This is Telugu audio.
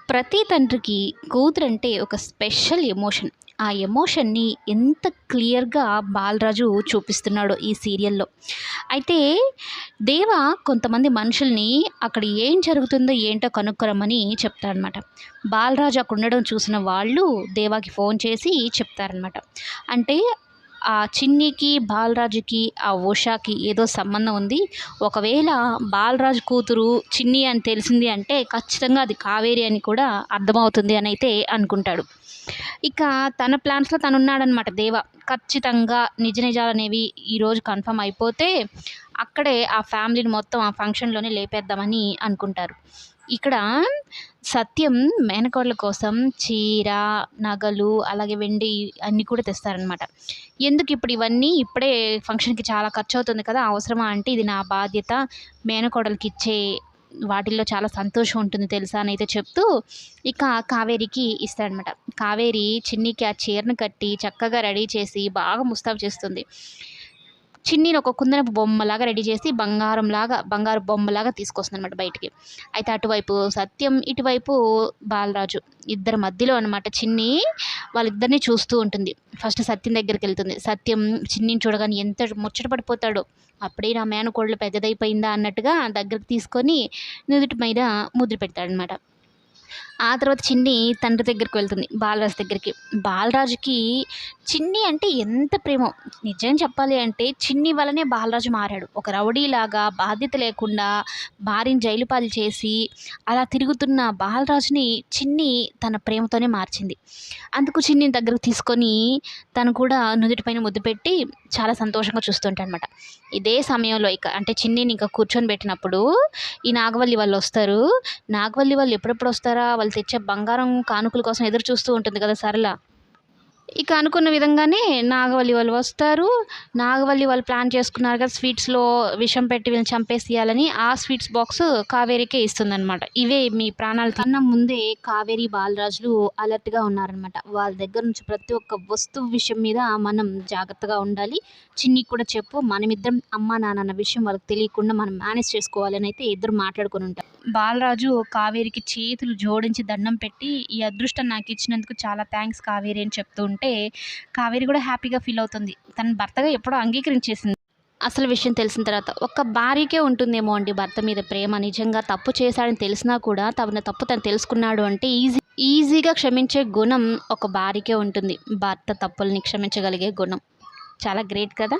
ప్రతి తండ్రికి కూతురంటే ఒక స్పెషల్ ఎమోషన్. ఆ ఎమోషన్‌ని ఎంత క్లియర్‌గా బాలరాజు చూపిస్తున్నాడో ఈ సీరియల్‌లో. అయితే దేవ కొంతమంది మనుషుల్ని అక్కడ ఏం జరుగుతుందో ఏంటో కనుక్కోరమ్మని చెప్తాడనమాట. బాలరాజు అక్కడుండడం చూసిన వాళ్ళు దేవాకి ఫోన్ చేసి చెప్తారనమాట. అంటే ఆ చిన్నికి, బాలరాజుకి, ఆ ఉషాకి ఏదో సంబంధం ఉంది. ఒకవేళ బాలరాజు కూతురు చిన్ని అని తెలిసింది అంటే ఖచ్చితంగా అది కావేరి అని కూడా అర్థమవుతుంది అనైతే అనుకుంటాడు. ఇక తన ప్లాన్స్‌లో తనున్నాడనమాట దేవ. ఖచ్చితంగా నిజ నిజాలనేవి ఈరోజు కన్ఫర్మ్ అయిపోతే అక్కడే ఆ ఫ్యామిలీని మొత్తం ఆ ఫంక్షన్‌లోనే లేపేద్దామని అనుకుంటారు. ఇక్కడ సత్యం మేనకోడల కోసం చీర, నగలు, అలాగే వెండి అన్నీ కూడా తెస్తారనమాట. ఎందుకిప్పుడు ఇవన్నీ? ఇప్పుడే ఫంక్షన్‌కి చాలా ఖర్చవుతుంది కదా! అవసరమా అంటే, ఇది నా బాధ్యత. మేనకోడలికిచ్చే వాటిల్లో చాలా సంతోషం ఉంటుంది తెలుసా అనైతే చెప్తూ, ఇక కావేరికి ఇస్తాడనమాట. కావేరి చిన్నికి ఆ చీరను కట్టి, చక్కగా రెడీ చేసి, బాగా ముస్తాబు చేస్తుంది. చిన్నిని ఒక కుందనపు బొమ్మలాగా రెడీ చేసి బంగారు బొమ్మలాగా తీసుకొస్తుందనమాట బయటికి. అయితే అటువైపు సత్యం, ఇటువైపు బాలరాజు ఇద్దరి మధ్యలో అనమాట చిన్ని వాళ్ళిద్దరిని చూస్తూ ఉంటుంది. ఫస్ట్ సత్యం దగ్గరికెళ్తుంది. సత్యం చిన్నిని చూడగానే ఎంత ముచ్చట పడిపోతాడో. అప్పుడే నా మేనకోడలు పెద్దదైపోయిందా అన్నట్టుగా దగ్గరికి తీసుకొని నుదుటి మీద ముద్దు పెడతాడనమాట. ఆ తర్వాత చిన్ని తండ్రి దగ్గరికి వెళ్తుంది. బాలరాజు దగ్గరికి. బాలరాజుకి చిన్ని అంటే ఎంత ప్రేమో! నిజం చెప్పాలి అంటే చిన్ని వల్లనే బాలరాజు మారాడు. ఒక రౌడీలాగా బాధ్యత లేకుండా భార్యని జైలు పాలు చేసి అలా తిరుగుతున్న బాలరాజుని చిన్ని తన ప్రేమతోనే మార్చింది. అందుకు చిన్నిని దగ్గరకు తీసుకొని తను కూడా నుదుటి పైన ముద్దు పెట్టి చాలా సంతోషంగా చూస్తుంటాడనమాట. ఇదే సమయంలో అంటే చిన్నిని ఇంకా కూర్చొని పెట్టినప్పుడు ఈ నాగవల్లి వాళ్ళొస్తారు. నాగవల్లి వాళ్ళు ఎప్పుడెప్పుడొస్తారా? వాళ్ళు తెచ్చే బంగారం కానుకల కోసం ఎదురు చూస్తూ ఉంటుంది కదా సరళ. ఇక అనుకున్న విధంగానే నాగవల్లి వాళ్ళు వస్తారు. నాగవల్లి వాళ్ళు ప్లాన్ చేసుకున్నారు కదా స్వీట్స్‌లో విషం పెట్టి వీళ్ళని చంపేసియాలని. ఆ స్వీట్స్ బాక్స్ కావేరికే ఇస్తుందనమాట. ఇవే మీ ప్రాణాలు కన్నా ముందే కావేరి, బాలరాజులు అలర్ట్‌గా ఉన్నారనమాట. వాళ్ళ దగ్గర నుంచి ప్రతి ఒక్క వస్తువు విషయం మీద మనం జాగ్రత్తగా ఉండాలి. చిన్నికి కూడా చెప్పు. మనమిద్దరం అమ్మా, నాన్న అన్న విషయం వాళ్ళకి తెలియకుండా మనం మేనేజ్ చేసుకోవాలి అనైతే ఇద్దరు మాట్లాడుకొనుంటారు. బాలరాజు కావేరికి చేతులు జోడించి దండం పెట్టి, "ఈ అదృష్టం నాకిచ్చినందుకు చాలా థాంక్స్ కావేరి" అని చెప్తూ ఉంటే, కావేరి కూడా హ్యాపీగా ఫీల్ అవుతుంది. తన భర్తగా ఎప్పుడో అంగీకరించేసింది. అసలు విషయం తెలిసిన తర్వాత ఒక్క భార్యకే ఉంటుందేమో అండి భర్త మీద ప్రేమ. నిజంగా తప్పు చేశాడని తెలిసినా కూడా తన తప్పు తను తెలుసుకున్నాడు అంటే ఈజీగా క్షమించే గుణం ఒక భార్యకే ఉంటుంది. భర్త తప్పుల్ని క్షమించగలిగే గుణం. చాలా గ్రేట్ కదా!